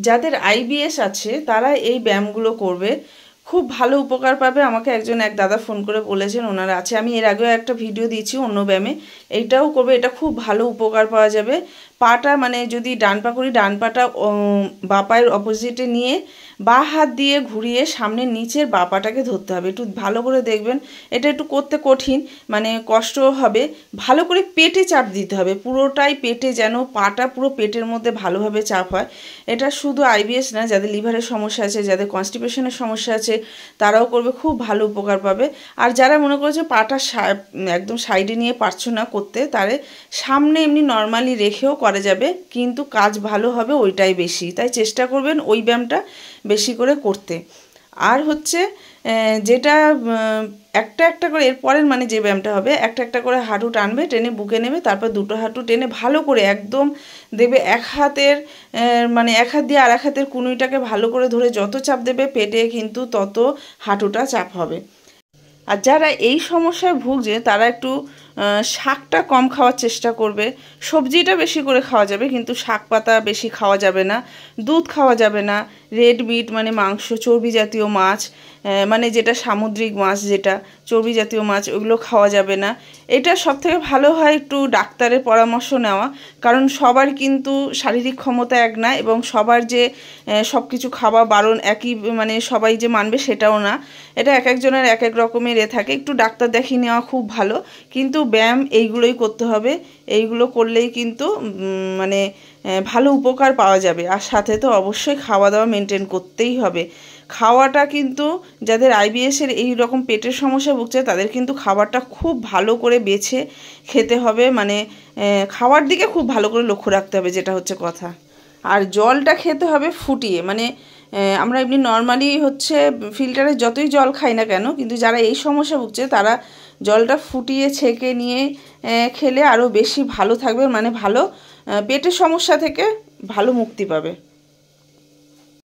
যাদের আইবিএস আছে তারা এই ব্যায়ামগুলো করবে, খুব ভালো উপকার পাবে। আমাকে এক দাদা ফোন করে বলেছেন ওনারা আছে, আমি এর আগেও একটা ভিডিও দিয়েছি অন্য ব্যায়ামে, এইটাও করবে, এটা খুব ভালো উপকার পাওয়া যাবে। পাটা মানে যদি ডান পা করি, ডান পাটা বা পায়ের অপোজিটে নিয়ে বা হাত দিয়ে ঘুরিয়ে সামনে নিচের বা পাটাকে ধরতে হবে। একটু ভালো করে দেখবেন, এটা একটু করতে কঠিন, মানে কষ্ট হবে। ভালো করে পেটে চাপ দিতে হবে, পুরোটাই পেটে, যেন পাটা পুরো পেটের মধ্যে ভালোভাবে চাপ হয়। এটা শুধু আইবিএস না, যাদের লিভারের সমস্যা আছে, যাদের কনস্টিপেশনের সমস্যা আছে, তারাও করবে, খুব ভালো উপকার পাবে। আর যারা মনে করছে পাটা একদম সাইডে নিয়ে পারছো না করতে, তারে সামনে এমনি নর্মালি রেখেও করা যাবে, কিন্তু কাজ ভালো হবে ওইটাই বেশি। তাই চেষ্টা করবেন ওই ব্যায়ামটা বেশি করে করতে। আর হচ্ছে যেটা একটা একটা করে এরপরের মানে যে ব্যায়ামটা হবে, একটা একটা করে হাঁটু টানবে, টেনে বুকে নেবে, তারপর দুটো হাঁটু টেনে ভালো করে একদম দেবে, এক হাতের মানে এক হাত দিয়ে আর এক হাতের কুনুইটাকে ভালো করে ধরে যত চাপ দেবে পেটে, কিন্তু তত হাঁটুটা চাপ হবে। আর যারা এই সমস্যায় ভুগছে তারা একটু শাকটা কম খাওয়ার চেষ্টা করবে। সবজিটা বেশি করে খাওয়া যাবে, কিন্তু শাক পাতা বেশি খাওয়া যাবে না। দুধ খাওয়া যাবে না। রেড মিট মানে মাংস, চর্বি জাতীয় মাছ, মানে যেটা সামুদ্রিক মাছ, যেটা চর্বি জাতীয় মাছ, ওগুলো খাওয়া যাবে না। এটা সবথেকে ভালো হয় একটু ডাক্তারের পরামর্শ নেওয়া, কারণ সবার কিন্তু শারীরিক ক্ষমতা এক না, এবং সবার যে সব কিছু খাওয়া বারণ একই, মানে সবাই যে মানবে সেটাও না। এটা এক একজনের এক এক রকমের থাকে, একটু ডাক্তার দেখিয়ে নেওয়া খুব ভালো। কিন্তু ব্যায়াম এইগুলোই করতে হবে, এইগুলো করলেই কিন্তু মানে ভালো উপকার পাওয়া যাবে। আর সাথে তো অবশ্যই খাওয়া দাওয়া মেনটেন করতেই হবে। খাওয়াটা কিন্তু যাদের আইবিএসের এই রকম পেটের সমস্যা ভুগছে তাদের কিন্তু খাবারটা খুব ভালো করে বেছে খেতে হবে, মানে খাওয়ার দিকে খুব ভালো করে লক্ষ্য রাখতে হবে, যেটা হচ্ছে কথা। আর জলটা খেতে হবে ফুটিয়ে, মানে আমরা এমনি নর্মালি হচ্ছে ফিল্টারে যতই জল খাই না কেন, কিন্তু যারা এই সমস্যা ভুগছে তারা জলটা ফুটিয়ে ছেঁকে নিয়ে খেলে আরও বেশি ভালো থাকবে, মানে ভালো পেটের সমস্যা থেকে ভালো মুক্তি পাবে।